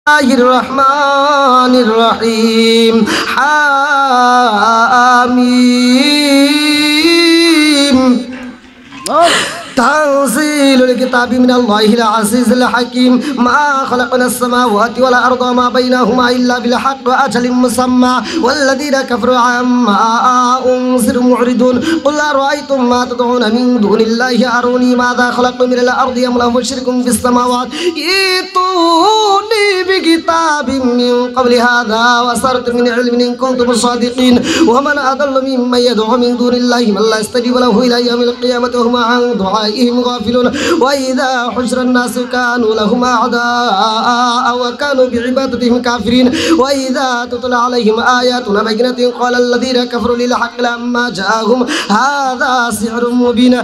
Bismillahirrahmanirrahim. Hamim. تنزيل الكتاب من الله العزيز الحكيم ما خلقنا السماوات والأرض وما بينهما إلا بالحق وأجل مسمى والذين كفروا عما أنذروا معرضون قل أرأيتم ما تدعون من دون الله أروني ماذا خلقتم من الأرض أم لهم شرك في السماوات ائتوني بكتاب من قبل هذا وأثارة من علم إن كنتم صادقين ومن أضل ممن يدعو من دون الله من لا يستجيب له إلى يوم القيامة وهم عن دعائهم غافلون وإذا حشر الناس كانوا لهم أعداء وكانوا بعبادتهم كافرين وإذا تتلى عليهم آياتنا بينات قال الذين كفروا للحق لما جاءهم هذا سحر مبين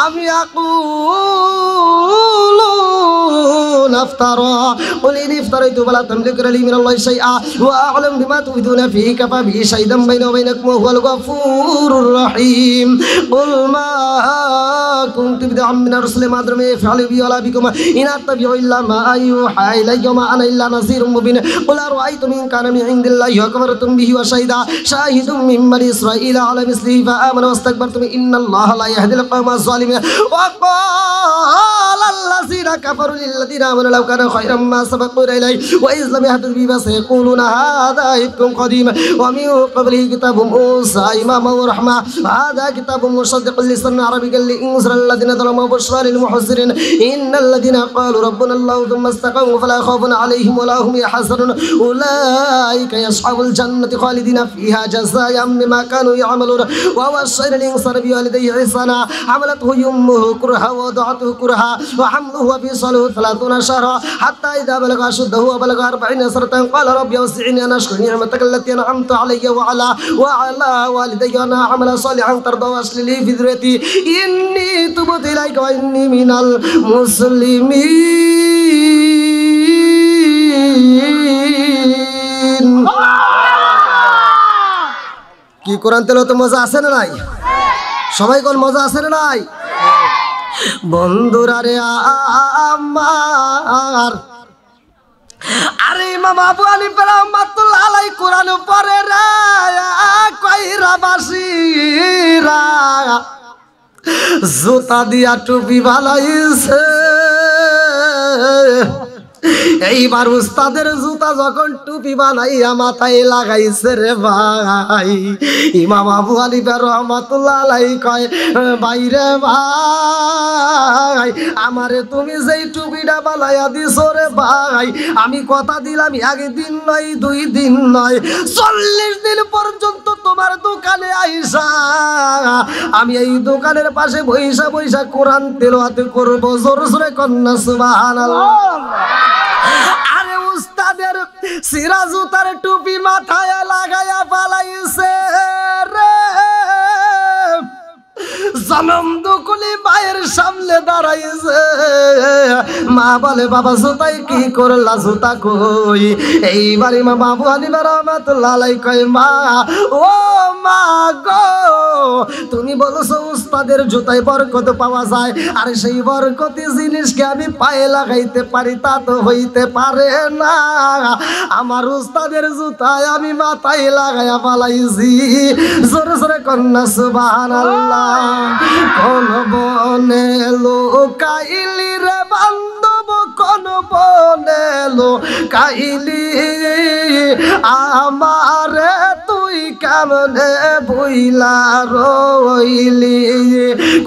أم يقولون افترى قل إن افتريت فلا تملكون لي من الله شيئا وأعلم بما تفيدون فيه كفى به شهيدا بيني وبينكم وهو الغفور الرحيم قل ما كنت بدعا من الرسل ما أدري ما يفعل بي ولا بكم إن أتبع إلا ما يوحى إلي وما أنا إلا نذير مبين قل أرأيتم إن كان من عند الله وكفرتم به وشهد شاهد من بني إسرائيل على مثله فآمنوا واستكبرتم إن الله لا يهدي القوم الظالمين وقال الذين كفروا للذين آمنوا لو كان خيرا ما سبقونا إليه وإذ لم يهتدوا به فسيقولون هذا إفك قديم ومن قبله كتاب موسى إماما ورحمة هذا كتاب مصدق لسان عربيا لإنذر الذين ظلموا وبشرى للمحسنين إن الذين قالوا ربنا الله ثم استقاموا فلا خوف عليهم ولا هم يحزنون أولئك يصحب الجنة خالدين فيها جزاء بما كانوا يعملون ووصينا الإنسان بوالديه إحسانا حملته أمه كرها ووضعته كرها وحمله وفصاله 30 شهرا حتى إذا بلغ أشده وبلغ 40 سنة قال ربي أوزعني أن أشكر نعمتك التي أنعمت علي وعلى والدي وأن أعمل صالحا ترضى وأصلح لي في ذريتي إني تبت إليك وإني من المسلمين কি কোরআন তেলাওয়াতে মজা আছে না নাই সবাই কোন মজা আছে না নাই বন্ধুরা রে আমার আরে ইমাম আবু হানিফা রাহমাতুল্লাহ আলাইহি কোরআন পড়ে রে কইরা বাসিরা জুতা দিয়া টুপি বানাইছে এইবার উস্তাদের জুতা যখন টুপি বানাইয়া মাথায় লাগাইছে রে ভাই ইমাম আবু হানিফা রাহমাতুল্লাহ আলাইহি কয় ভাইরে ভাই আমারে তুমি যেই টুপিটা বানাইয়া দিছো রে ভাই আমি কথা দিলাম একদিন নয় 2 দিন নয় 40 দিন পর্যন্ত তোমার দোকানে আইসা আমি এই দোকানের পাশে বইসা বইসা কোরআন তেলাওয়াত করব জোরে জোরে কন্না সুবহানাল্লাহ আরে উস্তাদের সিরাজুতার টুপি মাথায় লাগায়া পালাইছে রে জনম দুকুলি মায়ের সামনে দাঁড়াইছে মা বলে বাবা জুতাই কি করলা জুতা কই এইবার ইমাম আবু হানিফা রাহমাতুল্লাহ আলাইহি কয় মা ও মা গো তুমি বলছো উস্তাদের জুতায় বরকত পাওয়া যায় আর সেই বরকতি জিনিসকে আমি পায়ে লাগাইতে পারি তা তো হইতে পারে না আমার উস্তাদের জুতায় আমি মাথায় লাগাইয়া পালাইছি জোরে জোরে কন্না সুবহানাল্লাহ কোন বনে লোকাইলি রে বান্ধব কোন বনে লোকাইলি আমারে তুই কেমনে ভুইলা রইলি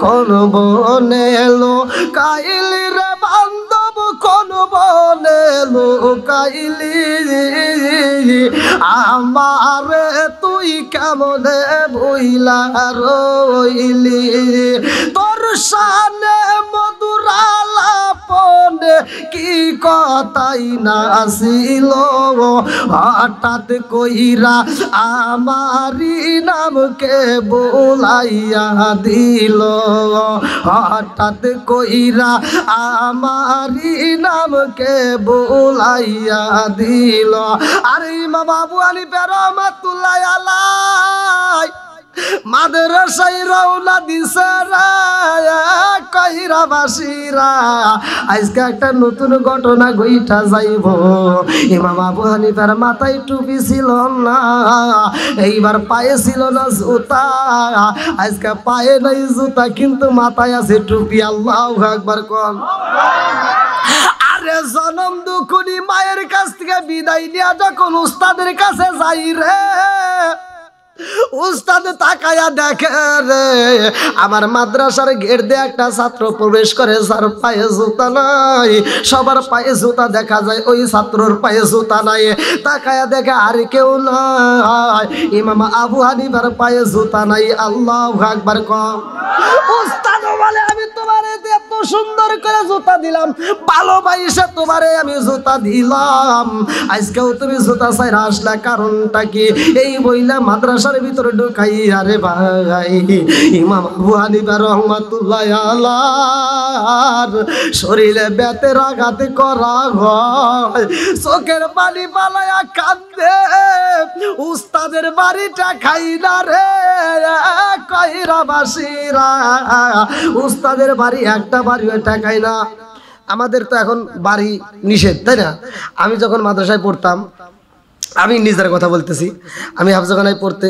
কোন বনে লোকাইলি রে বান্ধব কোন বনে লোকাইলি আমারে তুই কেমনে ভুইলা রইলি তোর শানে মধুরালাপনে কি কথাই না আসিল হঠাৎ কইরা আমারি নামকে বলাইয়া দিল হঠাৎ কইরা আমারি নামকে বলাইয়া দিল আরে ইমাম আবু হানিফা রাহমাতুল্লাহ আলাইহি মাদ্রাসায় রওনা দিছে কইরা বাসীরা আজকে একটা নতুন ঘটনা ঘইটা যাইব ইমাম আবু হানিফার মাথায় টুপি ছিল না এইবার পায়ে ছিল না জুতা আজকে পায়ে নাই জুতা কিন্তু মাথায় আছে টুপি আল্লাহু আকবার কোন আরে জনম দুকুনি মায়ের কাছ থেকে বিদায় নিয়ে যখন উস্তাদের কাছে যাই রে উস্তাদ তাকায়া দেখে রে আমার মাদ্রাসার গেট দিয়ে একটা ছাত্র প্রবেশ করে যার পায়ে জুতা নাই সবার পায়ে জুতা দেখা যায় ওই ছাত্রর পায়ে জুতা নাই তাকায়া দেখে আর কেউ নাই ইমাম আবু হানিফার পায়ে জুতা নাই আল্লাহু আকবার কম উস্তাদ বলে আমি তোমারে এত সুন্দর করে জুতা দিলাম ভালোবাসে তোমারে আমি জুতা দিলাম আজকেও তুমি জুতা ছাইরা আসলা কারণটা কি এই বইলা মাদ্রাসার ভিতরে ঢুকাই আরে ভাই ইমাম আবু হানিফা রাহমাতুল্লাহ আলাইহির শরীরে বেতের আঘাত করা হয় চোখের পানি পালায়া কাঁদে উস্তাদের বাড়িটা খাই না রে কইরা বাসীরা উস্তাদের বাড়ি একটা বাড়ি টাকাই না আমাদের তো এখন বাড়ি নিষেধ তাই না আমি যখন মাদ্রাসায় পড়তাম আমি নিজের কথা বলতেছি আমি হাফজাখানায় পড়তে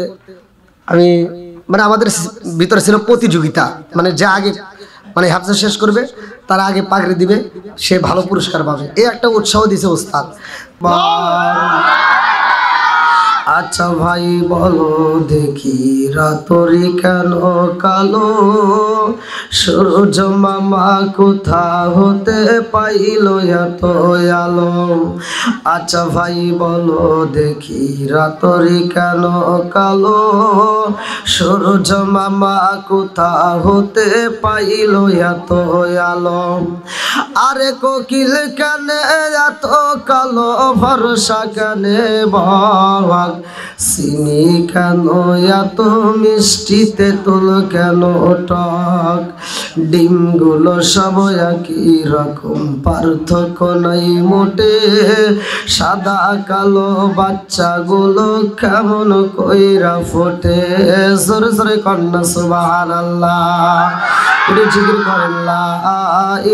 আমি মানে আমাদের ভিতরে ছিল প্রতিযোগিতা মানে যে আগে মানে হাফজা শেষ করবে তার আগে পাগড়ি দিবে সে ভালো পুরস্কার পাবে এই একটা উৎসাহ দিয়েছে ওস্তাদ আচ্ছা ভাই বলো দেখি রাতরি কেন কালো সূর্য মামা কোথা হতে পাইল এত আলো আচ্ছা ভাই বলো দেখি রাতরি কেন কালো সূর্য মামা কোথা হতে পাইল এত আলো আরে কোকিল কানে এত কালো ভরসা কানে বাগ চিনি কেন এত মিষ্টিতে তুল কেন টক ডিমগুলো সব একই রকম পার্থক্য নাই মোটে সাদা কালো বাচ্চাগুলো কেমন কইরা ফোটে জোরে জোরে কন্যা সুবহানাল্লাহ জিকির করেন লা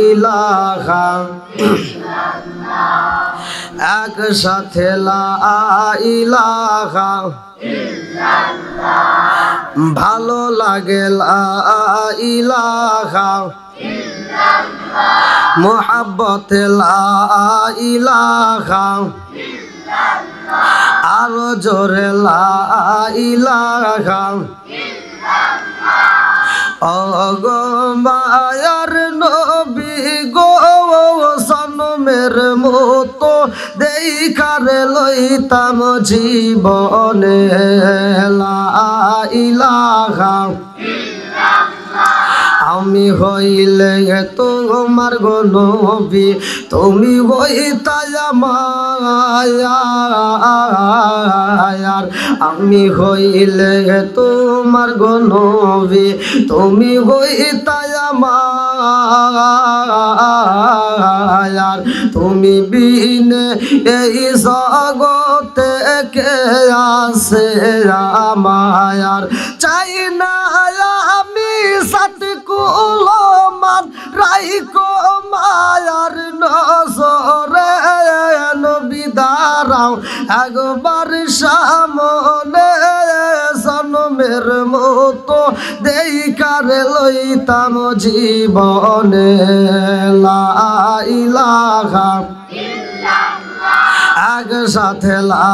ইলাহা একসাথে লা ইলাহা ইল্লাল্লাহ ভালো লাগে লা ইলাহা ইল্লাল্লাহ মুহাব্বতে লা ইলাহা ইল্লাল্লাহ আরো জোরে লা ইলাহা ওগো মায়ার নবী গো সনমের মতো দেখার লইতাম জীবনে লা ইলাহা আমি হইলে তোমার গো নবী তুমি হইতাই আমার আমি হইলে তোমার গো নবী তুমি হইতাই আমার তুমি বিনে এই জগতে কে আছে আমার চাই না আমি সাত কুলমান রাইকো মায়ার নজরে নবী দাঁড়াও একবার সামনে জনমের মতো দেখার লইতাম জীবনে লা ইলাহা ইল্লাল্লাহ একসাথে লা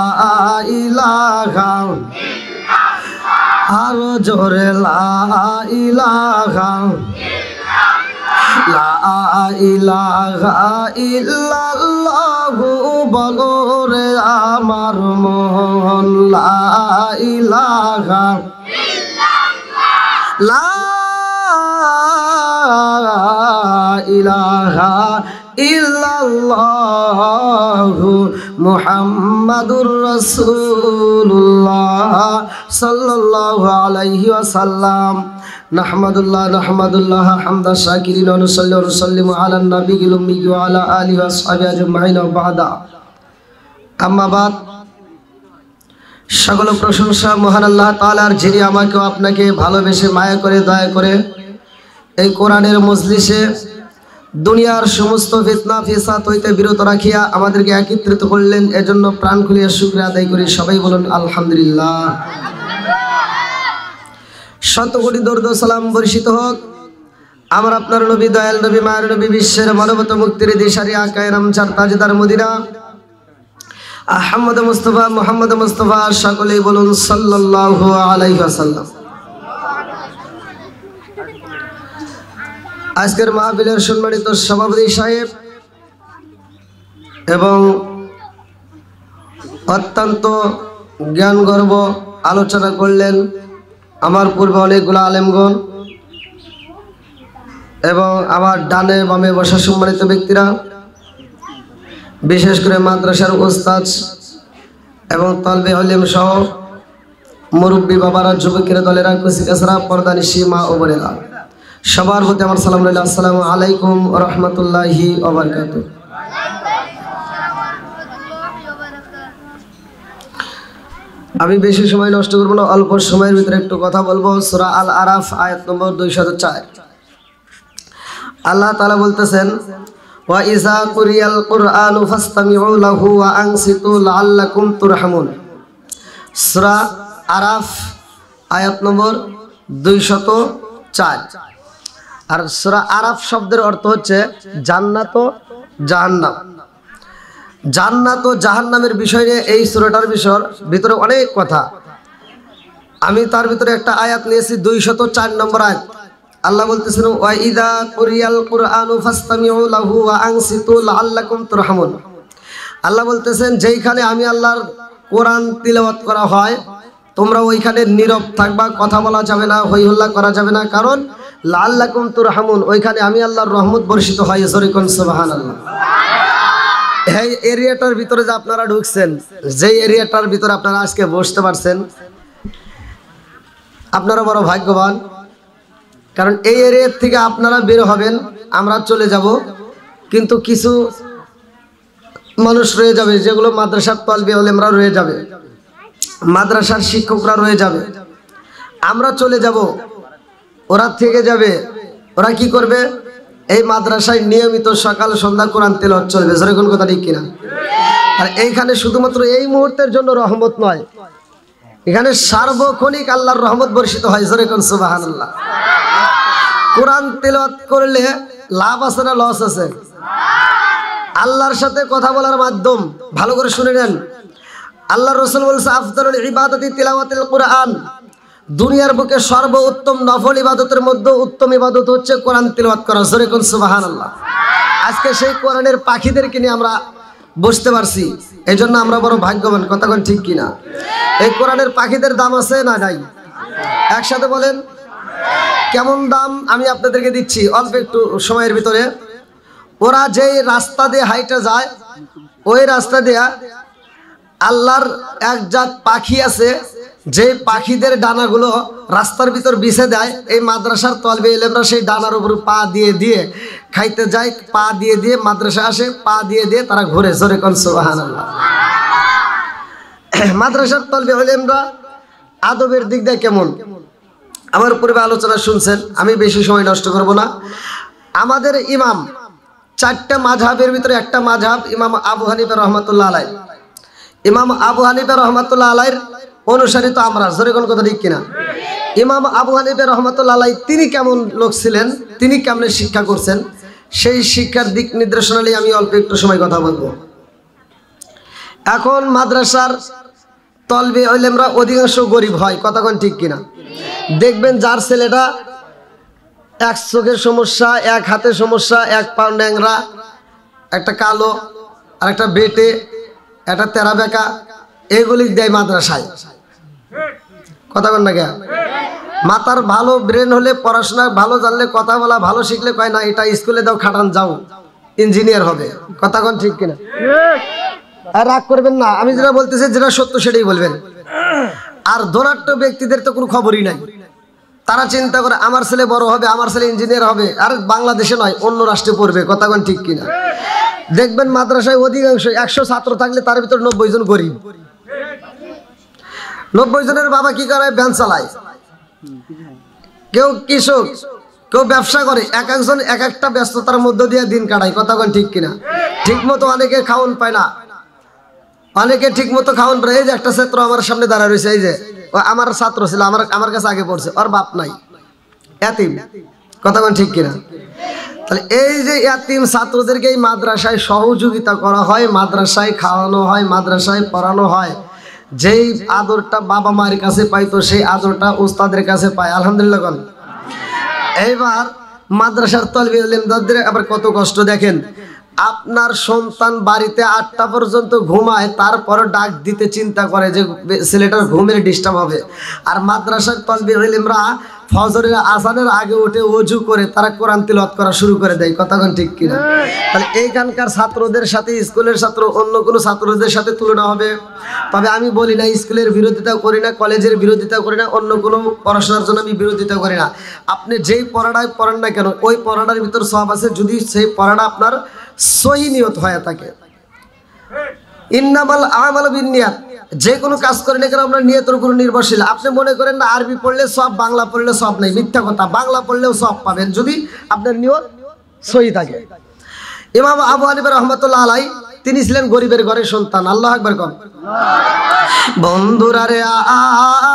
ইলাহা আরো জোরে লা ইলাহা লা ইলাহা ইল্লাল্লাহু বলো রে আমার মন লা ইলাহা ইল্লাল্লাহ লা ইলাহা ইল্লাল্লাহু মুহাম্মাদুর রাসূলুল্লাহ সাল্লাল্লাহু আলাইহি ওয়াসাল্লাম নাহমাদুল্লাহ হামদা শাকিরিন ওয়া নুসাল্লি ওয়া নুসাল্লিমু আলা নাবিয়িল উম্মি ওয়া আলা আলিহি ওয়া সাহবিহি আজমাইন ওয়া বাদা আম্মা বাদ সকল প্রশংসা মহান আল্লাহ তাআলার, যিনি আমাকে আপনাকে ভালোবেসে মায়া করে দয়া করে এই কোরআনের মজলিসে দুনিয়ার সমস্ত ফিতনা ফিসাদ হইতে বিরত রাখিয়া আমাদেরকে একত্রিত করলেন। এজন্য প্রাণ খুলিয়া শুকরিয়া আদায় করি। সবাই বলুন আলহামদুলিল্লাহ। শত কোটি দরুদ ও সালাম বর্ষিত হোক আমার আপনার নবী, দয়াল নবী, মায়ের নবী, বিশ্বের মানবতা মুক্তির দিশারি আকায়ে রামচার তাজদার মদিনা আহমদ মুস্তাফা মুহাম্মদ মুস্তাফা, সকলেই বলুন সাল্লাল্লাহু আলাইহি ওয়াসাল্লাম। আজকের মাহফিলের সম্মানিত সভাপতি সাহেব এবং অত্যন্ত জ্ঞানগর্ভ আলোচনা করলেন আমার পূর্বে অনেকগুলো আলেমগণ এবং আমার ডানে বামে বসা সম্মানিত ব্যক্তিরা, বিশেষ করে মাদ্রাসার ওস্তাদ এবং তলবে আলেম সহ মুরব্বী বাবারা, যুবকেরা, দলেরা, কুচিকাছারা, পর্দানিশি মা ও বোনেরা, সবার প্রতি আমার সালাম রইল। আসসালামু আলাইকুম ওয়া রাহমাতুল্লাহি ওয়া বারাকাতুহু। আমি বেশি সময় নষ্ট করব না, অল্প সময়ের ভিতরে একটু কথা বলবো। সূরা আল আরাফ আয়াত নম্বর 204। আল্লাহ তাআলা বলতেছেন, ওয়া ইযা কুরিয়াল কুরআনু ফাসতামিউ লাহু ওয়া আনসিতু লাআল্লাকুম তুরহামুন। সূরা আরাফ আয়াত নম্বর 204। আর সূরা আরাফ শব্দের অর্থ হচ্ছে জান্নাত ও জাহান্নাম। জান্নাত ও জাহান্নামের বিষয় নিয়ে এই সূরাটার ভিতরে অনেক কথা। আমি তার ভিতরে একটা আয়াত নিয়েছি, 204 নম্বর আয়াত। আল্লাহ বলতেছেন, ওয়া ইযা কুরিয়াল কুরআনু ফাসতামিউ লাহু ওয়া আনসিতু লাআল্লাকুম তুরহামুন। আল্লাহ বলতেছেন, যেইখানে আমি আল্লাহর কোরআন তিলাওয়াত করা হয় তোমরা ওইখানে নীরব থাকবা, কথা বলা যাবে না, হই হল্লা করা যাবে না, কারণ লাআল্লাকুম তুরহামুন, ওইখানে আমি আল্লাহর রহমত বর্ষিত হয়। জোরে কোন সুবহানাল্লাহ। এই এরিয়াটার ভিতরে যে আপনারা ঢুকছেন, যেই এরিয়াটার ভিতরে আপনারা আজকে বসতে পারছেন, আপনারা বড় ভাগ্যবান। কারণ এই এরিয়ার থেকে আপনারা বের হবেন, আমরা চলে যাব, কিন্তু কিছু মানুষ রয়ে যাবে, যেগুলো মাদ্রাসার তলবে আলেমরা রয়ে যাবে, মাদ্রাসার শিক্ষকরা রয়ে যাবে, আমরা চলে যাব, ওরা থেকে যাবে। ওরা কি করবে? এই মাদ্রাসায় নিয়মিত সকাল সন্ধ্যা কোরআন তেলাওয়াত চলবে। জোরে কোন কথা ঠিক কিনা? আর এইখানে শুধুমাত্র এই মুহূর্তের জন্য রহমত নয়, এখানে সার্বক্ষণিক আল্লাহর রহমত বর্ষিত হয়। জোরে কোন সুবহানাল্লাহ। কোরআন তেলাওয়াত করলে লাভ আছে না লস আছে? আল্লাহর সাথে কথা বলার মাধ্যম, ভালো করে শুনে নেন। আল্লাহর রাসূল বলেছে, আফদালুল ইবাদাতি তিলাওয়াতুল কুরআন। দুনিয়ার বুকে সর্বোত্তম নফল ইবাদতের মধ্যে উত্তম ইবাদত হচ্ছে কোরআন তিলাওয়াত করা। জোরে কোন সুবহানাল্লাহ। আজকে সেই কোরআনের পাখিদেরকে নিয়ে আমরা বসতে পারছি, এই জন্য আমরা বড় ভাগ্যবান। কথা কোন ঠিক কিনা? এই কোরআনের পাখিদের দাম আছে না নাই? একসাথে বলেন কেমন দাম? আমি আপনাদেরকে দিচ্ছি অল্প একটু সময়ের ভিতরে। ওরা যেই রাস্তা দিয়ে হাইটে যায়, ওই রাস্তা দিয়ে আল্লাহর এক জাত পাখি আছে, যে পাখিদের ডানাগুলো রাস্তার ভিতর বিছে দেয়। এই মাদ্রাসার তলবে এলেমরা সেই ডানার উপর পা দিয়ে দিয়ে খাইতে যায়, পা দিয়ে দিয়ে মাদ্রাসা আসে, পা দিয়ে দিয়ে তারা ঘুরে। জোরে কোন সুবহানাল্লাহ। মাদ্রাসার তলবে এলেমরা আদবের দিক দিয়ে কেমন, আমার পূর্বে আলোচনা শুনছেন, আমি বেশি সময় নষ্ট করব না। আমাদের ইমাম, 4টা মাযহাবের ভিতরে একটা মাযহাব ইমাম আবু হানিফা রহমাতুল্লাহ আলাইহি। ইমাম আবু হানিফা রহমাতুল্লাহ আলাইহির অনুসারী তো আমরা। জোরে কোন কথা ঠিক কিনা? ইমাম আবু হানিফা রহমাতুল্লাহ আলাইহি তিনি কেমন লোক ছিলেন, তিনি কেমনে শিক্ষা করছেন, সেই শিক্ষার দিক নির্দেশনা নিয়ে আমি অল্প একটু সময় কথা বলবো। এখন মাদ্রাসার তলবে আলেমরা অধিকাংশ গরিব হয়। কথা কোন ঠিক কিনা? দেখবেন যার ছেলেটা এক চোখের সমস্যা, এক হাতের সমস্যা, এক পা ন্যাংরা, একটা কালো, আর একটা বেটে, একটা তেরা বেকা, এগুলি দেয় মাদ্রাসায়। কথা বল না কে? মাথার ভালো ব্রেন হলে, পড়াশোনা ভালো জানলে, কথা বলা ভালো শিখলে কয় না এটা স্কুলে দাও, খাটান যাও, ইঞ্জিনিয়ার হবে। কথা কোন ঠিক কিনা? আর রাগ করবেন না, আমি যেটা বলতেছি যেটা সত্য সেটাই বলবেন। আর ধনাঢ্য ব্যক্তিদের তো কোনো খবরই নাই। তারা চিন্তা করে আমার ছেলে বড় হবে, আমার ছেলে ইঞ্জিনিয়ার হবে, আর বাংলাদেশে নয় অন্য রাষ্ট্রে পড়বে। কথা কোন ঠিক কিনা? দেখবেন মাদ্রাসায় অধিকাংশ 100 ছাত্র থাকলে তার ভিতর 90 জন গরিব। 90 জনের বাবা কি করে? ভ্যান চালায়, কেউ কৃষক, কেউ ব্যবসা করে, এক একজন এক একটা ব্যস্ততার মধ্য দিয়ে দিন কাটায়। কথা কোন ঠিক কিনা? ঠিক মতো অনেকে খাওয়ান পায় না, অনেকে ঠিক মতো খাওয়ান পায়। এই যে একটা ছাত্র আমার সামনে দাঁড়ায় রয়েছে, এই যে আমার ছাত্র ছিল, আমার কাছে আগে পড়ছে, ওর বাপ নাই, এতিম। কথা কোন ঠিক কিনা? তাহলে এই যে এতিম ছাত্রদেরকে এই মাদ্রাসায় সহযোগিতা করা হয়, মাদ্রাসায় খাওয়ানো হয়, মাদ্রাসায় পড়ানো হয়। যেই আদরটা বাবা মায়ের কাছে পাইতো সেই আদরটা উস্তাদের কাছে পায়। আলহামদুলিল্লাহ। এইবার মাদ্রাসার তালিবে ইলমদারদের আবার কত কষ্ট দেখেন। আপনার সন্তান বাড়িতে 8টা পর্যন্ত ঘুমায়, তারপর ডাক দিতে চিন্তা করে যে ছেলেটার ঘুমের ডিস্টার্ব হবে। আর মাদ্রাসার তালিবে ইলমরা ফজরের আজানের আগে উঠে ওযু করে তারা কোরআন তিলাওয়াত করা শুরু করে দেয়। কথা কোন ঠিক কিনা? তাহলে এইখানকার ছাত্রদের সাথে স্কুলের ছাত্র অন্য কোনো ছাত্রদের সাথে তুলনা হবে? তবে আমি বলি না স্কুলের বিরোধিতা করি না, কলেজের বিরোধিতা করি না, অন্য কোনো পড়াশোনার জন্য আমি বিরোধিতা করি না। আপনি যেই পড়াটাই পড়েন না কেন, ওই পড়াটার ভিতর সওয়াব আছে যদি সেই পড়াটা আপনার সহি নিয়ত হয়ে থাকে। ইন্নামাল আমালু বিন্নিয়াত, যে কোনো কাজ করেন না কেন আমরা নিয়তের উপর নির্ভরশীল। আপনি মনে করেন না আরবি পড়লে সব, বাংলা পড়লে সব নাই, মিথ্যা কথা। বাংলা পড়লেও সব পাবেন যদি আপনার নিয়ত সহি থাকে। ইমাম আবু হানিফা রাহমাতুল্লাহ আলাইহি তিনি ছিলেন গরিবের ঘরের সন্তান। আল্লাহু আকবার কোন। বন্ধুরা রে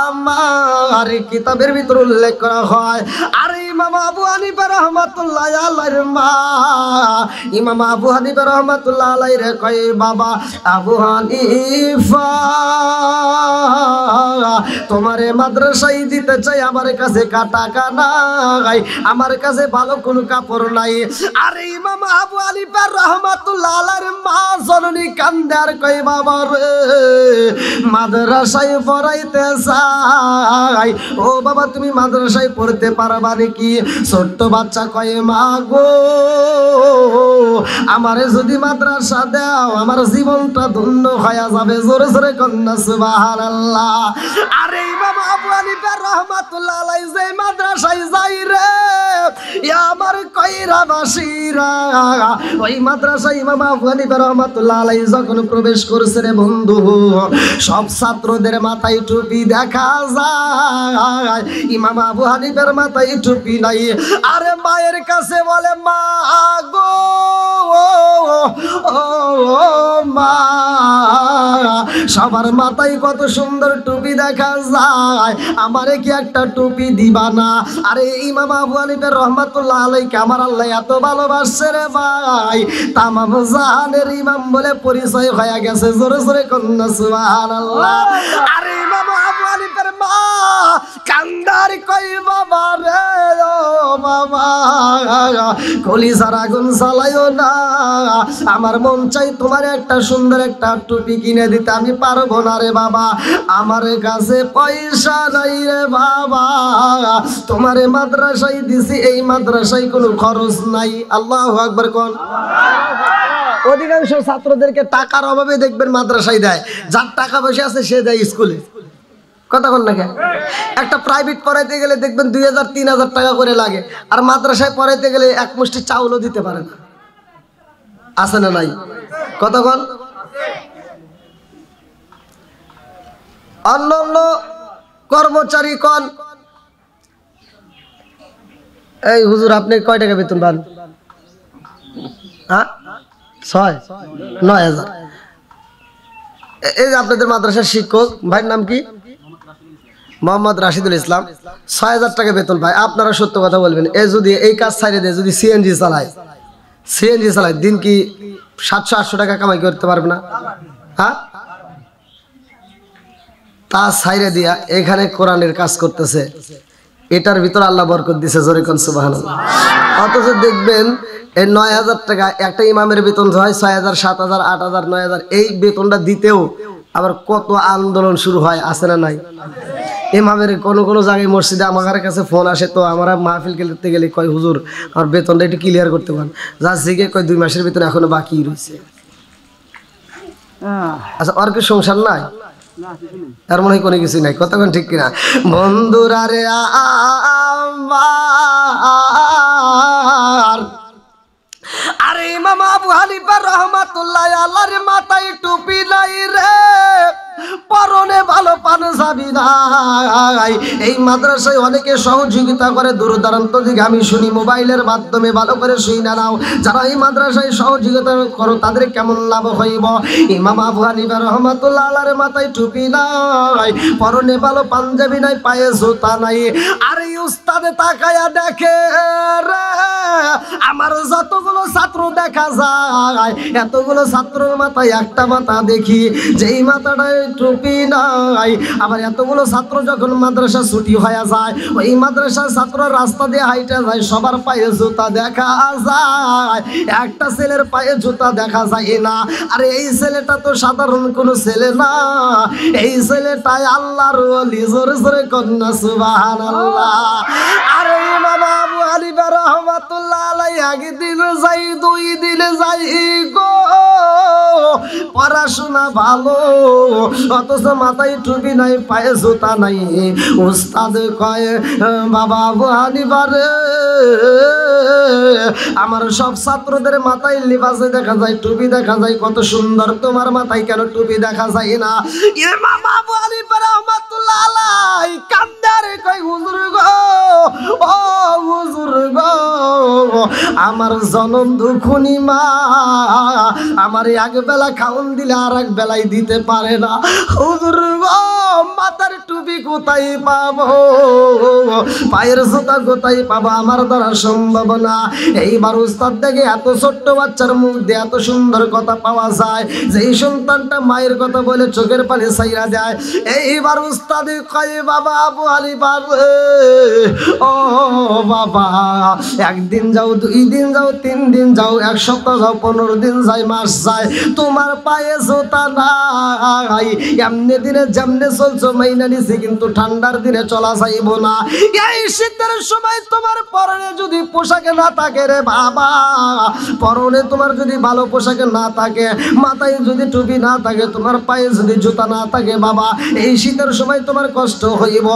আমার কিতাবের ভিতর উল্লেখ করা হয়, আরে ইমাম আবু হানিফা রাহমাতুল্লাহ আলাইহির মা, ইমাম আবু হানিফা রাহমাতুল্লাহ আলাইহি রে কয়, বাবা আবু হানিফা তোমারে মাদ্রাসায় দিতে চাই, আমার কাছে টাকা নাই, আমার কাছে ভালো কোনো কাপড় নাই। আরে ইমাম আবু হানিফা রাহমাতুল্লাহ আলাইহির মা জননী কান্দে আর কয়, বাবা রে মাদ্রাসায় পড়াইতে চাই, ও বাবা তুমি মাদ্রাসায় পড়তে পারবা নাকি? ছোট্ট বাচ্চা কয়, মা গো আমারে যদি মাদ্রাসা দাও আমার জীবনটা ধন্য হয়ে যাবে। জোরে জোরে কন্যা সুবহানাল্লাহ। আরে ইমাম আবু হানিফা রাহমাতুল্লাহ আলাইহি যে মাদ্রাসায় যাই রে আমার কইরা বাসীরা, ওই মাদ্রাসায় ইমাম আবু হানিফা রাহমাতুল্লাহ আলাইহি যখন প্রবেশ করেছে রে বন্ধু, সব ছাত্রদের মাথায় টুপি দেখা যায়, ইমাম আবু হানিফার মাথায় টুপি নাই। আরে মায়ের কাছে বলে, মা গো ও মা, সবার মাথায় কত সুন্দর টুপি দেখা যায়, আমারে কি একটা টুপি দিবা না? আরে ইমাম আবু হানিফা রাহমাতুল্লাহ আলাইহি আমার আল্লাহ এত ভালোবাসে রে ভাই, তামাম জাহানের ইমাম বলে পরিচয় হয়ে গেছে। জোরে জোরে কন্যা সুবহানাল্লাহ। আরে ইমাম আবু হানিফার মা কান্দার কই, বাবা রে ও বাবা কলিজার আগুন জ্বালায়ও না, আমার মন চাই তোমার একটা সুন্দর একটা টুপি কিনে দিতে, আমি পারবো না রে বাবা, আমার কাছে পয়সা নাই রে বাবা, তোমারে মাদ্রাসায় দিছি, এই মাদ্রাসায় কোনো খরচ নাই। আল্লাহু আকবার কোন। অধিকাংশ ছাত্রদেরকে টাকার অভাবে দেখবেন মাদ্রাসায় দেয়, যার টাকা পয়সা আছে সে দেয় স্কুলে। কথা বল না কেন? একটা প্রাইভেট পড়াইতে গেলে দেখবেন 2000-3000 টাকা করে লাগে, আর মাদ্রাসায় পড়াইতে গেলে এক মুষ্টি চাউলও দিতে পারে না। আছে না নাই? কথা বল। অন্য অন্য কর্মচারী কন, এই হুজুর আপনি কয় টাকা বেতন পান? 6-9,000। এই যে আপনাদের মাদ্রাসার শিক্ষক ভাইয়ের নাম কি? মোহাম্মদ রাশিদুল ইসলাম, 6,000 টাকা বেতন পায়। আপনারা সত্য কথা বলবেন, এ যদি এই কাজ ছাইড়ে দেয়, যদি সিএনজি চালায় দিন কি 700-800 টাকা কামাই করতে পারবে না? হ্যাঁ, তা ছাইড়ে দিয়া এখানে কোরআনের কাজ করতেছে, এটার ভিতর আল্লাহ বরকত দিছে। জোরে কোন সুবহানাল্লাহ। অথচ দেখবেন এই 9,000 টাকা একটা ইমামের বেতন হয় 6,000, 7,000, 8,000, 9,000, এই বেতনটা দিতেও আবার কত আন্দোলন শুরু হয়, আছে না নাই? ইমামের কোনো জায়গায় মসজিদে আমার কাছে ফোন আসে, তো আমরা মাহফিল খেলতে গেলে কয়, হুজুর আমার বেতনটা একটু ক্লিয়ার করতে পারেন? যা জিগে কয় 2 মাসের বেতন এখনো বাকি রয়েছে। আচ্ছা, আর কি সংসার নাই? তার মনে হয় কোনো কিছুই নাই। কতক্ষণ ঠিক কিনা? বন্ধুরা রে আমার, আরে ইমাম আবু হানিফা রাহমাতুল্লাহ আলাইহির মাথায় টুপি নাই রে, পরনে ভালো পাঞ্জাবি যাবি নাই। এই মাদ্রাসায় অনেকে সহযোগিতা করে দূর দূরান্ত থেকে, আমি শুনি মোবাইলের মাধ্যমে, ভালো করে শুই না নাও। যারা এই মাদ্রাসায় সহযোগিতা করো তাদের কেমন লাভ হইব। ইমাম আবু হানিফা রহমাতুল্লাহ আলাইহির মাথায় টুপি নাই, পরনে ভালো পাঞ্জাবি নাই, পায়ে জুতা নাই। আর এই উস্তাদে তাকায়া দেখে রে, আমার যতগুলো ছাত্র দেখা যায়, এতগুলো ছাত্রের মাথায় একটা মাথা দেখি, যেই মাথাটায় টুপি নাই। আবার এতগুলো ছাত্র যখন মাদ্রাসা ছুটি হয়ে যায়, ওই মাদ্রাসার ছাত্র রাস্তা দিয়ে হাইটে যায়, সবার পায়ে জুতা দেখা যায়, একটা ছেলের পায়ে জুতা দেখা যায় না। আরে এই ছেলেটা তো সাধারণ কোনো ছেলে না, এই ছেলেটাই আল্লাহর ওলি। জোরে জোরে কন্যা সুবহানাল্লাহ। আরে ইমাম আবু হানিফা রাহমাতুল্লাহ আলাইহি একদিন যাই, দুই দিন যাই গো, পড়াশোনা ভালো, অথচ মাথায় টুপি নাই, পায়ে জুতা নাই। উস্তাদ কয়, বাবা আবু হানিফা রে, আমার সব ছাত্রদের মাথায় লিবাসে দেখা যায়, টুপি দেখা যায়, কত সুন্দর, তোমার মাথায় কেন টুপি দেখা যায় না? ইমাম আবু হানিফা রাহমাতুল্লাহ আলাইহি কান্দারে কয়, হুজুর গো, ও হুজুর গো, আমার জনম দুখুনি মা আমার এক বেলা খাওন দিলে আর এক বেলায় দিতে পারে না। হুজুর গো, মাথার টুপি কোথায় পাবো, পায়ের জুতা কোথায় পাবো, আমার দ্বারা সম্ভব না। এইবার উস্তাদ দেখে এত ছোট্ট বাচ্চার মুখ দিয়ে এত সুন্দর কথা পাওয়া যায়, যেই সন্তানটা মায়ের কথা বলে চোখের পানি ছাইরা দেয়। এইবার উস্তাদ কয়, বাবা আবু হানিফা রে, ও বাবা, একদিন যাও, দুই দিন যাও, তিন দিন যাও, এক সপ্তাহ যাও, 15 দিন যায়, মাস যায়, তোমার পায়ে জুতা নাই। এমনি দিনে যেমনে চলছো মাইনা নিছি, কিন্তু ঠান্ডার দিনে চলা যাইব না। এই শীতের সময় তোমার পরনে যদি পোশাকে না থাকে রে বাবা, পরনে তোমার যদি ভালো পোশাকে না থাকে, মাথায় যদি টুপি না থাকে, তোমার পায়ে যদি জুতা না থাকে বাবা, এই শীতের সময় তোমার কষ্ট হইব।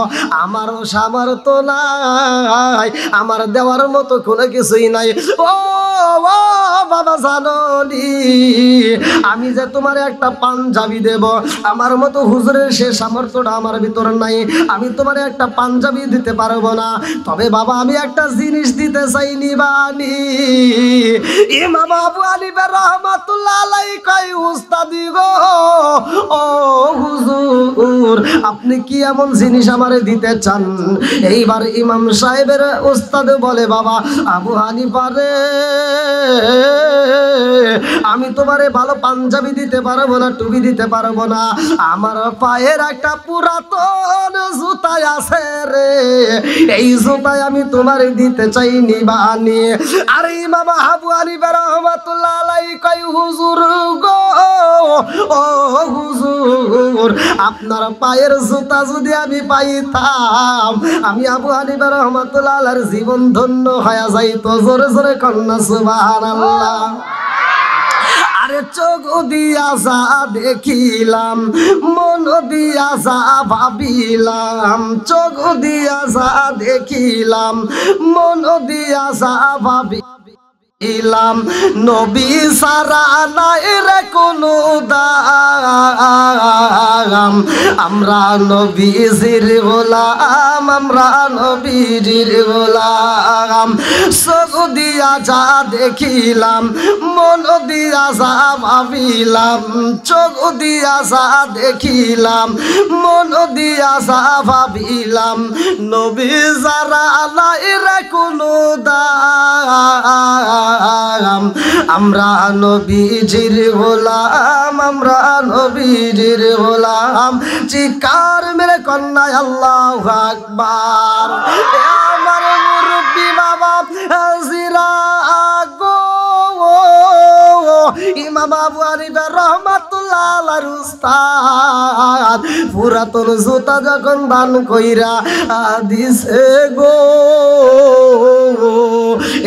আমারও সামর্থ্য নাই, আমার দেওয়ার মতো কোনো কিছুই নাই। ও বাবা, জানো নি, আমি যে তোমার একটা পাঞ্জাবি দেব, আমার মতো হুজুরের সে সামর্থ্যটা আমার ভিতরে নাই, আমি তোমার একটা পাঞ্জাবি দিতে পারবো না। তবে বাবা, আমি একটা জিনিস দিতে চাই, নিবানি। ইমাম আবু হানিফা রাহমাতুল্লাহ আলাইহি কয়, উস্তাদি গো, ও হুজুর, আপনি কি এমন জিনিস আমারে দিতে চান? এইবার ইমাম সাহেবের উস্তাদ বলে, বাবা আবু হানিফা রে, আমি তোমারে ভালো পাঞ্জাবি দিতে পারবো না, টুপি দিতে পারবো না, আমার পায়ের একটা পুরাতন জুতাই আছে রে, এই জুতাই আমি তোমারে দিতে চাই, নিবানি। আর ইমাম আবু হানিফা রাহমাতুল্লাহ আলাইহি কয়, হুজুর গো, ও হুজুর, আপনার পায়ের জুতা যদি আমি পাইতাম, আমি আবু হানিফা রাহমাতুল্লাহ আলাইহির জীবন ধন্য হয়ে যাইতো। জোরে জোরে কন্যা সুবহানাল্লাহ। আরে চোখ দিয়া যা দেখিলাম, মন দিয়া যা ভাবিলাম, চোখ দিয়া যা দেখিলাম, মন দিয়া যা ভাবিলাম, নবী সারা নাই রে কোনো দাম, আমরা নবীজির গোলাম, আমরা নবীজির গোলাম। চোখ দিয়া যা দেখিলাম, মন দিয়া যা ভাবিলাম, চোখ দিয়া যা দেখিলাম, মন দিয়া যা ভাবিলাম, নবী যারা নাই রে কোনো দাম, আমরা নবীজির গোলাম, আমরা নবীজির গোলাম। চিৎকার মেরে কন্যা আল্লাহু আকবার। আমার মুরব্বি বাবা হাজিরা গো, ইমাম আবু হানিফা রাহমাতুল্লাহ আলাইহির উস্তাদ পুরাতন জুতা যখন দান কইরা দিছে গো,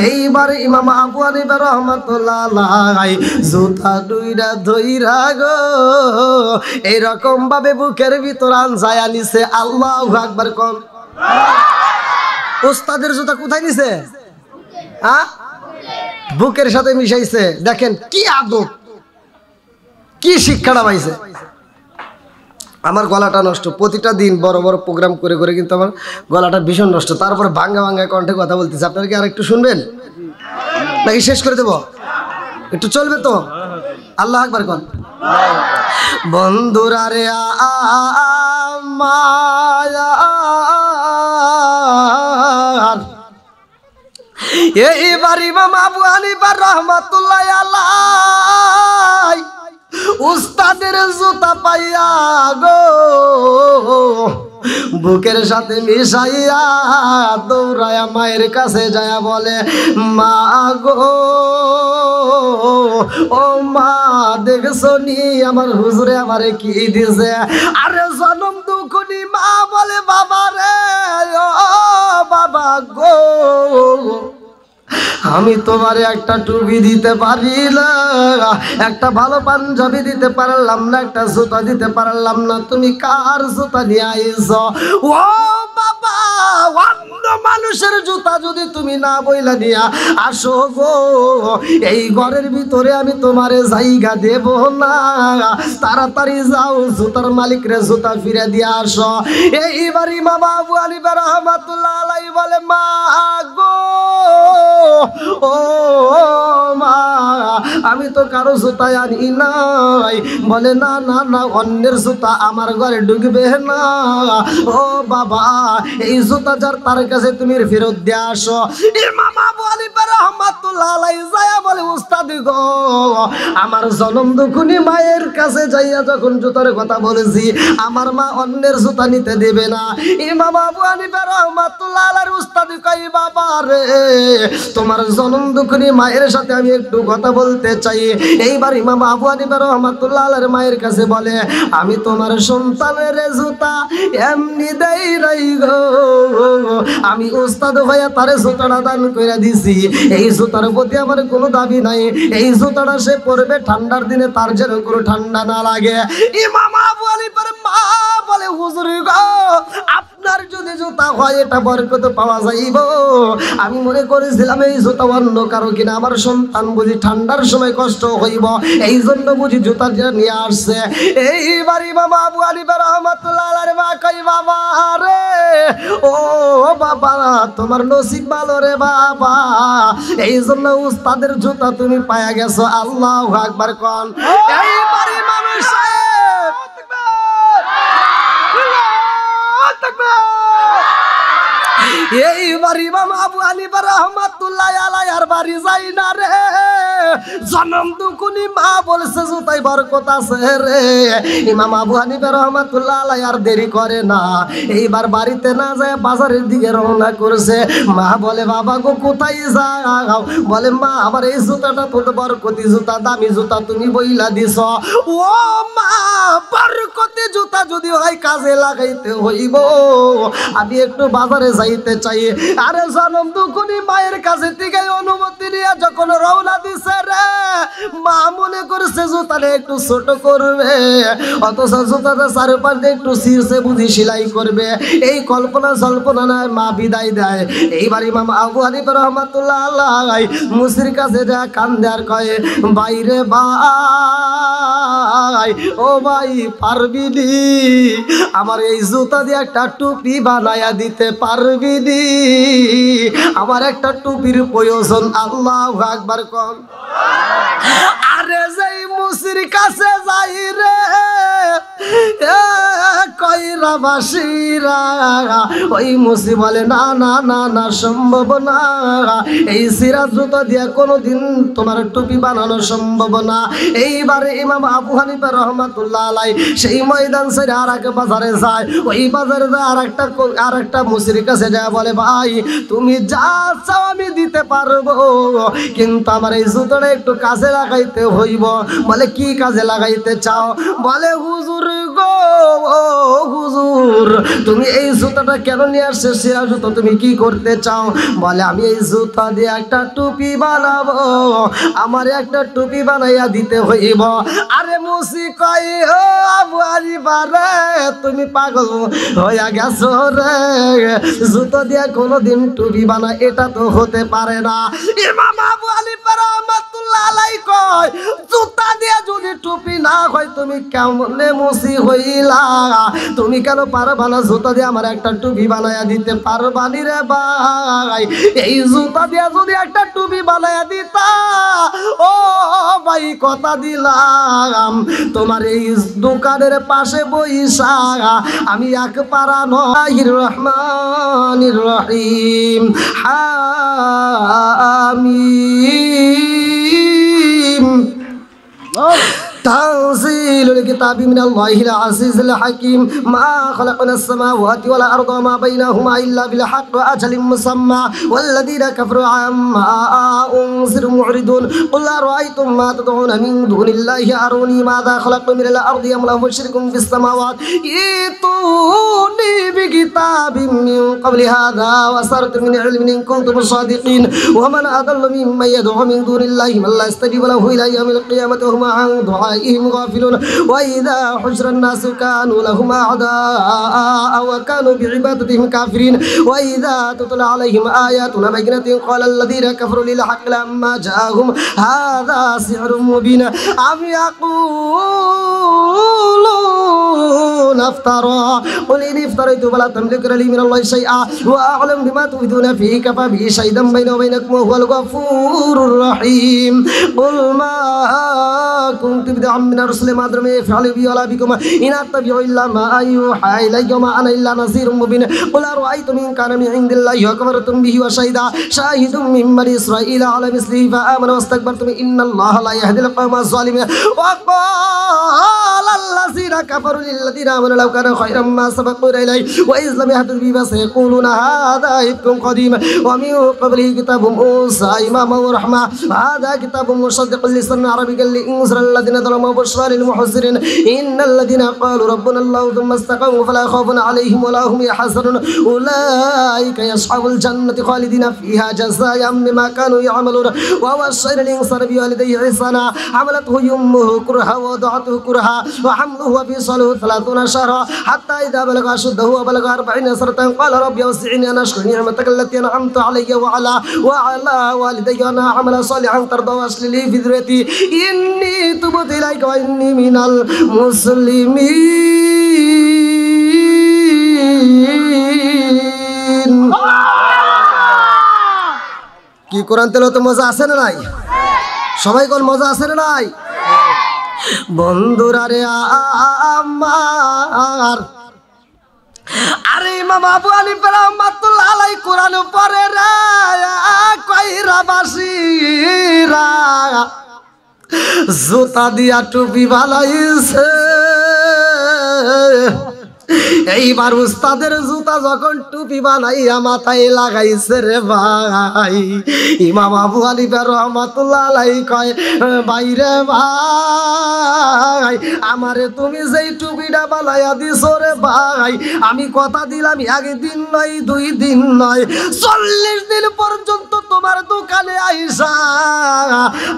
এইবার ইমাম আবু হানিফা রাহমাতুল্লাহ আলাইহি জুতা দুইরা ধইরা গো এরকম ভাবে বুকের ভিতর আনজায়া নিছে। আল্লাহু আকবার কোন। উস্তাদের জুতা কোথায় নিছে? হ্যাঁ, বুকের সাথে মিশাইছে। দেখেন কি আদব, কি শিক্ষাটা পাইছে। আমার গলাটা নষ্ট, প্রতিটা দিন বড় বড় প্রোগ্রাম করে করে কিন্তু আমার গলাটা ভীষণ নষ্ট। তারপর ভাঙ্গা ভাঙ্গা কণ্ঠে কথা বলতেছে। আপনারা কি আর একটু শুনবেন নাকি শেষ করে দেব? একটু চলবে তো? আল্লাহ আকবার কোন। বন্ধুরা রে আমার এইবার ইমাম আবু হানিফা রাহমাতুল্লাহ আলাইহি উস্তাদের জুতা পাইয়া গো বুকের সাথে মিশাইয়া দৌড়ায়া মায়ের কাছে যায়া বলে, মা গো ও মা, দেখছো নি আমার হুজুরে আমারে কি দিছে? আরে জনম দুঃখনি। মা বলে, বাবা রে, ও বাবা গো, আমি তোমারে একটা টুপি দিতে পারি না, একটা ভালো পাঞ্জাবি দিতে পারলাম না, একটা জুতা দিতে পারলাম না। তুমি কার জুতা নিয়ে আইছো? ও বাবা, অন্য মানুষের জুতা যদি তুমি না বইলা দিয়া আসো গো, এই ঘরের ভিতরে আমি তোমারে জায়গা দেব না। তাড়াতাড়ি যাও, জুতার মালিকরে জুতা ফিরে দিয়ে আসো। এইবার ইমাম আবু হানিফা রাহমাতুল্লাহ আলাইহি বলে, মা গো ও মা, আমি তো কারো জুতায় আনি নাই। বলে, না না না, অন্যের জুতা আমার ঘরে ঢুকবে না। ও বাবা, এই জুতা যার তার কাছে তুমি ফেরত দিয়ে আসো। ইমাম আবু হানিফা রাহমাতুল্লাহ আলাইহি যায়া বলে, উস্তাদ গো, আমার জনম দুঃখনি মায়ের কাছে যাইয়া যখন জুতার কথা বলেছি, আমার মা অন্যের জুতা নিতে দেবে না। ইমাম আবু হানিফা রাহমাতুল্লাহ আলাইহি উস্তাদ কই, বাবা রে, তোমার জনম দুঃখনি মায়ের সাথে আমি একটু কথা বলতে চাই। এইবার ইমাম আবু হানিফা রাহমাতুল্লাহ আলাইহির মায়ের কাছে বলে, আমি তোমার সন্তানের জুতা এমনি দেই নাই গো, আমি উস্তাদ ভাইয়া তারে জুতাটা দান করে দিছি। এই জুতার প্রতি আমার কোনো দাবি নাই, এই জুতাটা সে পরবে ঠান্ডার দিনে, তার যেন কোনো ঠান্ডা না লাগে। ইমাম আবু হানিফার মা বলে, হুজুর গো, আপনার যদি জুতা হয় এটা বরকত পাওয়া যাইব। আমি মনে করেছিলাম এই জুতা অন্য কারো কিনা, আমার সন্তান বুঝি ঠান্ডার সময় কষ্ট হইব, এই জন্য বুঝি জুতা নিয়ে আসছে। এইবার ইমাম আবু হানিফা রাহমাতুল্লাহ আলাইহির মা কই, বাবা রে, ও বাবা, তোমার নসিব ভালো রে বাবা, এই জন্য উস্তাদের জুতা তুমি পায়া গেছো। আল্লাহু আকবার কোন। এইবার ইমাম সাহেব এইবার ইমাম আবু হানিফা রাহমাতুল্লাহ আলাইহি আর বাড়ি যাই না রে, জনম দুকুনি মা বলছে জুতাই বরকত আছে রে। ইমাম আবু হানিফা রাহমাতুল্লাহ আলাইহি আর দেরি করে না, এইবার বাড়িতে না যায় বাজারের দিকে রওনা করেছে। মা বলে, বাবা গো, কোথায় যাও? বলে, মা, আমার এই জুতাটা তো বরকতি জুতা, দামি জুতা তুমি বইলা দিছ। ও মা, বরকতি জুতা যদি হয় কাজে লাগাইতে হইব, আমি একটু বাজারে যাইতে চাই। আরে জনম দুকুনি মায়ের কাছে থেকে অনুমতি নিয়ে যখন রওনা দিছে রে, মা মনে করছে জুতাটা একটু ছোট করবে, অথচ জুতাটা চারপাশে একটু ছিঁড়ছে বুঝি সেলাই করবে, এই কল্পনা জল্পনা নয় মা বিদায় দেয়। এইবার ইমাম আবু হানিফা রাহমাতুল্লাহ আলাইহি মুসির কাছে যা কান্দে আর কয়, বাইরে ভাই, ও ভাই, পারবি নি আমার এই জুতা দিয়ে একটা টুপি বানায়া দিতে পারবি নি? আমার একটা টুপির প্রয়োজন। আল্লাহু আকবার কোন। আরে যেই মুসির কাছে যাই রে, কইরা বাসিরা, ওই মুসি বলে, না না না না, সম্ভব না, এই সিরা জুতা দিয়া কোনোদিন তোমার টুপি বানানো সম্ভব না। এইবারে ইমাম আবু হানিফা রাহমাতুল্লাহ আলাইহি সেই ময়দান ছেড়ে আর এক বাজারে যায়। ওই বাজারে আর একটা মুসির কাছে যায়, বলে, ভাই, তুমি যা চাও আমি দিতে পারবো, কিন্তু আমার এই জুতাটা একটু কাজে লাগাইতে হইব। বলে, কি কাজে লাগাইতে চাও? বলে, হুজুর গো, হুজুর, তুমি এই জুতাটা কেন নিয়ে আসছে? সিরা জুতা তুমি কি করতে চাও? বলে, আমি এই জুতা দিয়ে একটা টুপি বানাবো, আমার একটা টুপি বানাইয়া দিতে হইব। আরে মুসি কই, ও আবু হানিফা রে, তুমি পাগল হইয়া গেছো রে, জুতো দিয়ে কোনোদিন টুপি বানা এটা তো হতে পারে না। ইমাম আবু হানিফা রাহমাতুল্লাহ আলাইহি কয় জুতা দিয়ে যদি টুপি না হয় তুমি কেমনে মুসি হইলা, তুমি কেন পারবা না জুতা দিয়ে আমার একটা টুপি বানায়া দিতে পারবা নি রে ভাই? এই জুতা দিয়ে যদি একটা টুপি বানায়া দিতা, ও ভাই কথা দিলাম তোমার এই দোকানের পাশে বইসা আমি এক পারা নহির রহমানির রহিম হামিম تنزيل الكتاب من الله العزيز الحكيم ما خلقنا السماوات والأرض وما بينهما إلا بالحق وأجل مسمى والذين كفروا عما أنذروا معرضون قل أرأيتم ما تدعون من دون الله أروني ماذا خلقوا من الأرض أم لهم شرك في السماوات ائتوني بكتاب من قبل هذا وأثارة من علم إن كنتم صادقين ومن أضل ممن يدعو من دون الله من لا يستجيب له إلى يوم القيامة وهم عن دعائهم غافلون وإذا حشر الناس كانوا لهم أعداء وكانوا بعبادتهم كافرين وإذا تتلى عليهم آياتنا بينات قال الذين كفروا للحق لما جاءهم هذا سحر مبين أم يقولون افترى قل إن افتريت فلا تملك لي من الله شيئا وأعلم بما تفيدون فيه كفى به شهيدا بيني وبينكم وهو الغفور الرحيم قل ما كنت بدعا من الرسل ما أدري ما يفعل بي ولا بكم إن أتبع إلا ما يوحى إلي وما أنا إلا نذير مبين قل أرأيتم إن كان من عند الله وكفرتم به وشهد شاهد من بني إسرائيل على مثله فآمن واستكبرتم إن الله لا يهدي القوم الظالمين وقال الذين كفروا للذين آمنوا لو كان خيرا ما سبقونا إليه وإذ لم يهتدوا به فسيقولون هذا إفك قديم ومن قبله كتاب موسى إماما ورحمة هذا كتاب مصدق لسان عربيا لإنذر الذين ظلموا بشرى للمحسنين إن الذين قالوا ربنا الله ثم استقاموا فلا خوف عليهم ولا هم يحزنون أولئك يصحب الجنة خالدين فيها جزاء بما كانوا يعملون ووصينا الإنسان بوالديه إحسانا حملته أمه كرها ووضعته كرها وحمله وفصاله 30 شهرا حتى إذا بلغ أشده وبلغ 40 سنة قال رب أوزعني أن أشكر نعمتك التي أنعمت علي وعلى والدي وأن أعمل صالحا ترضى وأصلح لي في ذريتي إني تبت إليك وإني من المسلمين কি কোরআন তেলাওয়াতে মজা আছে না নাই? সবাই কোন মজা আছে না নাই? বন্ধুরা রে আমার আরে ইমাম আবু হানিফা রাহমাতুল্লাহ আলাইহি কোরআন পড়ে রে কইরা বাসিরা জুতা দিয়া টুপি বানাইছে। এইবার উস্তাদের জুতা যখন টুপি বানাইয়া মাথায় লাগাইছে রে ভাই, ইমাম আবু হানিফা রাহমাতুল্লাহ আলাইহি কয় ভাইরে ভাই আমারে তুমি যেই টুপিটা বানাইয়া দিছো রে ভাই, আমি কথা দিলাম একদিন নয় 2 দিন নয় 40 দিন পর্যন্ত তোমার দোকানে আইসা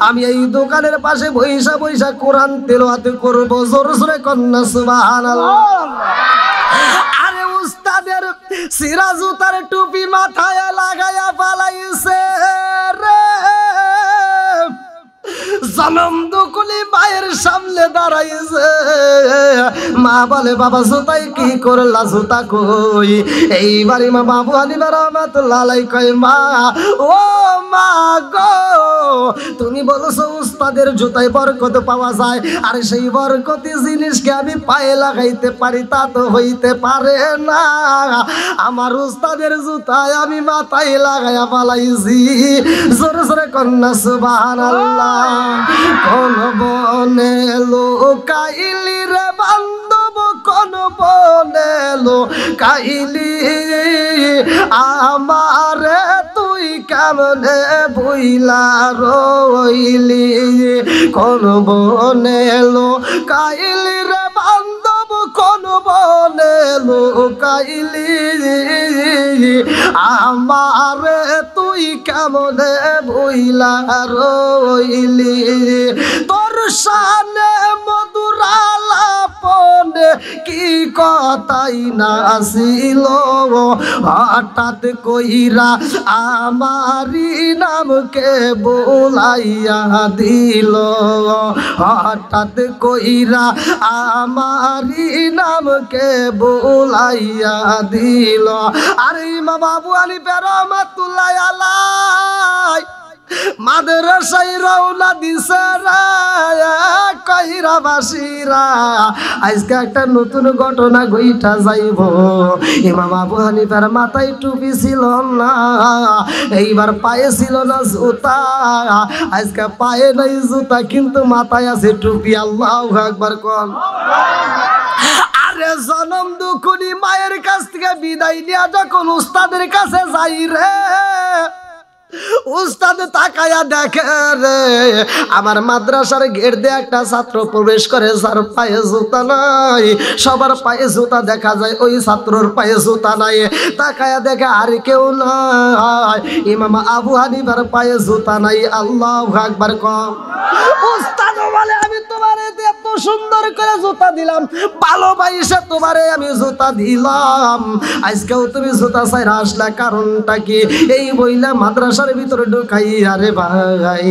আমি এই দোকানের পাশে বইসা বইসা কোরআন তেলাওয়াত করব। জোরে জোরে কন্না সুবহানাল্লাহ। আরে উস্তাদের সিরা জুতার টুপি মাথায় লাগায়া পালাইছে রে, জনম দুকুলি মায়ের সামনে দাঁড়াইছে। মা বলে বাবা জুতাই কি করলা, জুতা কই? এইবার ইমাম আবু হানিফা রাহমাতুল্লাহ আলাইহি কয় মা ও মা গো তুমি বলছো উস্তাদের জুতায় বরকত পাওয়া যায়, আর সেই বরকতি জিনিসকে আমি পায়ে লাগাইতে পারি তা তো হইতে পারে না। আমার উস্তাদের জুতায় আমি মাথায় লাগাইয়া পালাইছি। জোরে জোরে কন্যা সুবহানাল্লাহ। কোন বনে লুকাইলি রে বান্ধব, কোন বনে লুকাইলি আমারে তুই কেমনে ভুইলা রইলি? কোন বনে লুকাইলি রে বান্ধব, কোন বনে লুকাইলি আমারে তুই কেমনে ভুইলা রইলি? তোর শানে মধুর আলাপনে রে কি কথাই না ছিল হঠাৎ কইরা আমারি নামকে বুলাইয়া দিল হঠাৎ কইরা আমারি নামকে বুলাইয়া দিল আরে ইমাম আবু হানিফা রাহমাতুল্লাহ আলাইহি মাদ্রাসায় রওনা দিছে কইরা বাসিরা আজকে একটা নতুন ঘটনা ঘইটা যাইব ইমাম আবু হানিফার মাথায় টুপি ছিল না এইবার পায়ে ছিল না জুতা আজকে পায়ে নাই জুতা কিন্তু মাথায় আছে টুপি আল্লাহু আকবার কোন আরে জনম দুঃখী মায়ের কাছ থেকে বিদায় নিয়ে যখন উস্তাদের কাছে যাই রে উস্তাদ তাকায়া দেখে রে আমার মাদ্রাসার গেট দিয়ে একটা ছাত্র প্রবেশ করে যার পায়ে জুতা নাই সবার পায়ে জুতা দেখা যায় ওই ছাত্রর পায়ে জুতা নাই তাকায়া দেখে আর কেউ নাই ইমাম আবু হানিফার পায়ে জুতা নাই আল্লাহু আকবার কম উস্তাদ বলে আমি তোমারে এত সুন্দর করে জুতা দিলাম ভালোবাসে তোমারে আমি জুতা দিলাম আজকেও তুমি জুতা ছাইরা আসলা কারণটা কি এই বইলা মাদ্রাসার ভিতরে ঢুকাই আরে ভাই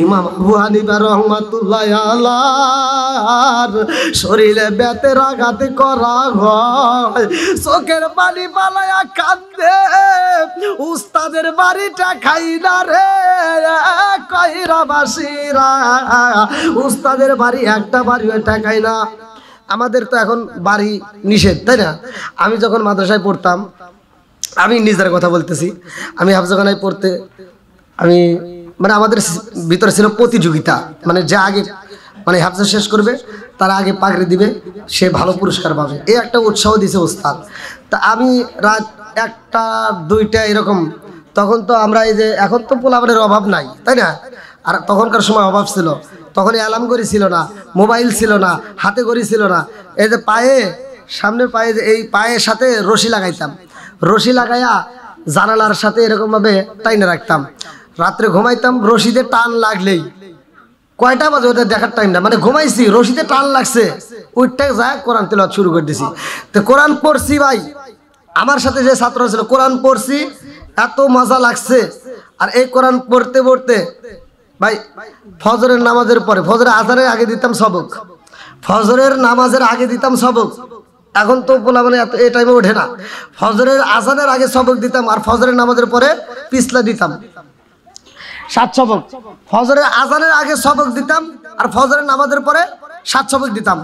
ইমাম আবু হানিফা রাহমাতুল্লাহ আলাইহি শরীরে বেতের আঘাত করা হয় চোখের পানি পালায়া কাঁদে উস্তাদের বাড়িটা খাই না রে কইরা বাসিরা উস্তাদের বাড়ি একটা বাড়ি ওইটা খাই না আমাদের তো এখন বাড়ি নিষেধ তাই না আমি যখন মাদ্রাসায় পড়তাম আমি নিজের কথা বলতেছি আমি হাফজাখানায় পড়তে আমি মানে আমাদের ভিতরে ছিল প্রতিযোগিতা মানে যে আগে মানে হাফজা শেষ করবে তার আগে পাগড়ি দিবে সে ভালো পুরস্কার পাবে এই একটা উৎসাহ দিয়েছে ওস্তাদ তা আমি রাত 1টা 2টা এরকম তখন তো আমরা এই যে এখন তো পোলাপানের অভাব নাই তাই না আর তখনকার সময় অভাব ছিল তখন অ্যালার্ম ঘড়ি ছিল না মোবাইল ছিল না হাতে ঘড়ি ছিল না এই যে পায়ে সামনের পায়ে যে এই পায়ের সাথে রশি লাগাইতাম রশি লাগাইয়া জানালার সাথে এরকমভাবে টাইনে রাখতাম রাত্রে ঘুমাইতাম রশিতে টান লাগলেই কয়টা বাজে ওটা দেখার টাইম না মানে ঘুমাইছি রশিতে টান লাগছে ওইটাই যায় কোরআন তেলাওয়াত শুরু করে দিছি তো কোরআন পড়ছি ভাই আমার সাথে যে ছাত্র ছিল কোরআন পড়ছি এত মজা লাগছে আর এই কোরআন পড়তে পড়তে ভাই ফজরের নামাজের পরে ফজরের আজানের আগে দিতাম সবক ফজরের নামাজের আগে দিতাম সবক এখন তো বলা মানে এত এই টাইমে ওঠে না ফজরের আজানের আগে সবক দিতাম আর ফজরের নামাজের পরে পিছলা দিতাম 7 সবক ফজরের আজানের আগে সবক দিতাম আর ফজরের নামাজের পরে 7 সবক দিতাম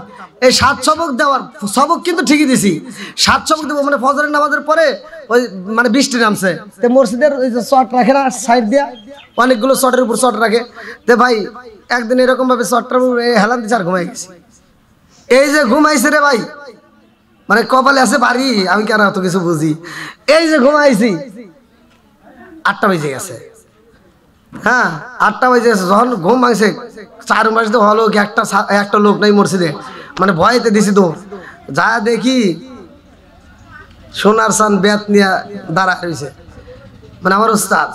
এই 7 সবক দেওয়ার সবক কিন্তু ঠিকই দিছি 7 সবক দেবো মানে ফজরের নামাজের পরে ওই মানে বৃষ্টি নামছে তো মসজিদের ওই যে শর্ট রাখে না সাইড দিয়া অনেকগুলো শর্টের উপর শর্ট রাখে তো ভাই একদিন এরকম ভাবে শর্টটার হেলান দিচ্ছে আর ঘুমাই গেছি এই যে ঘুমাইছে রে ভাই মানে কপালে আছে বাড়ি আমি কেন এত কিছু বুঝি এই যে ঘুমাইছি 8টা বেজে গেছে হ্যাঁ 8টা বেজে গেছে যখন ঘুম ভাঙছে 4 মাস তো হলো কি একটা লোক নাই মসজিদে মানে ভয়তে দিছি তো যা দেখি সোনার সান বেত নিয়ে দাঁড়া রয়েছে মানে আমার উস্তাদ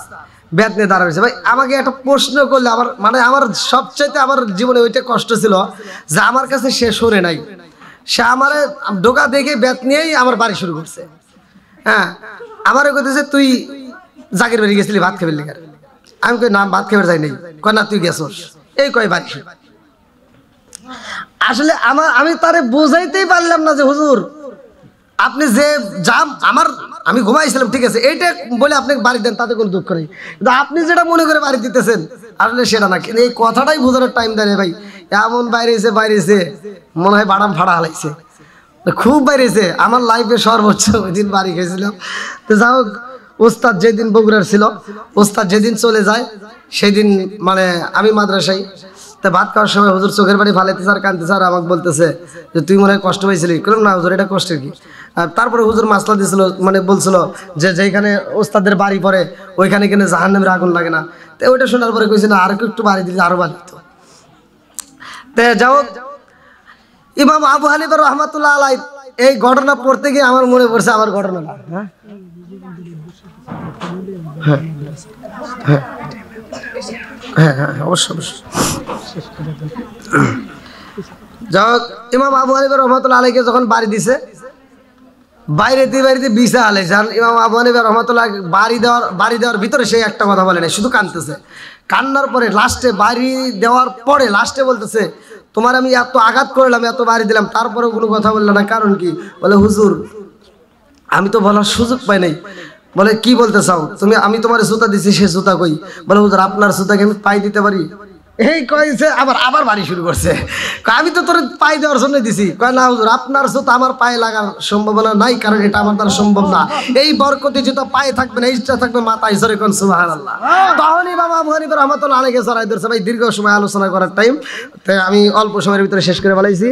বেত নিয়ে দাঁড়া রয়েছে ভাই আমাকে একটা প্রশ্ন করলে আমার মানে আমার সবচাইতে আমার জীবনে ওইটা কষ্ট ছিল যে আমার কাছে সে শোনে নাই সে আমার ঢোকা দেখে বেত নিয়েই আমার বাড়ি শুরু করছে হ্যাঁ আমারও কইতেছে তুই জাগির বাড়ি গেছিলি ভাত খাবে লিখার আমি কই না ভাত খাবার যাই নাই কয় না তুই গেছস এই কয় বাড়ি আসলে আমি তারে বুঝাইতেই পারলাম না যে হুজুর আপনি যে জাম আমার আমি ঘুমাইছিলাম ঠিক আছে এইটা বলে আপনি বাড়ি দেন তাতে কোনো দুঃখ নেই কিন্তু আপনি যেটা মনে করে বাড়ি দিতেছেন আসলে সেটা না কিন্তু এই কথাটাই বোঝানোর টাইম দেয় ভাই এমন বাইরেছে মনে হয় বাড়াম ফাড়া হালাইছে খুব বাইরেছে আমার লাইফে সর্বোচ্চ ওই দিন বাড়ি খেয়েছিলাম তো যাই হোক ওস্তাদ যেদিন বগুড়ার ছিল ওস্তাদ যেদিন চলে যায় সেই দিন মানে আমি মাদ্রাসায় তা ভাত খাওয়ার সময় হুজুর চোখের বাড়ি ফালাইতে স্যার কানতে স্যার আমাকে বলতেছে যে তুই মনে হয় কষ্ট পাইছিলি কেন না হুজুর এটা কষ্টের কি আর তারপরে হুজুর মাসলা দিয়েছিল মানে বলছিল যে যেখানে ওস্তাদের বাড়ি পড়ে ওইখানে কিনে জাহান্নামের আগুন লাগে না তো ওইটা শোনার পরে কইছে না আর একটু বাড়ি দিলে আরো বাড়ি তো যাও ইমাম আবু হানিফা রাহমাতুল্লাহ আলাইহি এই ঘটনা পড়তে গিয়ে আমার মনে পড়ছে আমার ঘটনাটা হ্যাঁ হ্যাঁ হ্যাঁ হ্যাঁ অবশ্যই যখন ইমাম আবু হানিফা রহমাতুল্লাহ আলাইহিকে যখন বাড়ি দিছে, বাইরেতে বিছা আলাইছে, আর ইমাম আবু হানিফা রহমাতুল্লাহ বাড়ি দেওয়ার ভিতরে সেই একটা কথা বলে নাই, শুধু কাঁদতেছে। কান্নার পরে লাস্টে বাড়ি দেওয়ার পরে লাস্টে বলতেছে, তোমার আমি এত আঘাত করলাম, এত বাড়ি দিলাম, তারপরেও কোনো কথা বললো না, কারণ কি? বলে হুজুর আমি তো বলার সুযোগ পাই নাই। বলে কি বলতে চাও তুমি? আমি তোমার জুতা দিছি, সে জুতা কই? বলে হুজুর আপনার জুতাকে আমি পাই দিতে পারি? এই কয়েছে আবার বাড়ি শুরু করছে। আমি তো তোর পাই দেওয়ার জন্য দিছি। কয় না হুজুর আপনার জুতা আমার পায়ে লাগার সম্ভাবনা নাই, কারণ এটা আমার দ্বারা সম্ভব না। এই বরকতি জুতা পায়ে থাকবে না, ইচ্ছা থাকবে মাথায়, জোরে কোন সুবহানাল্লাহ। তখনই বাবা আবু হানিফা রহমাতুল্লাহ আলাইহি জড়াই ধরছে। ভাই দীর্ঘ সময় আলোচনা করার টাইম, তাই আমি অল্প সময়ের ভিতরে শেষ করে বলাইছি।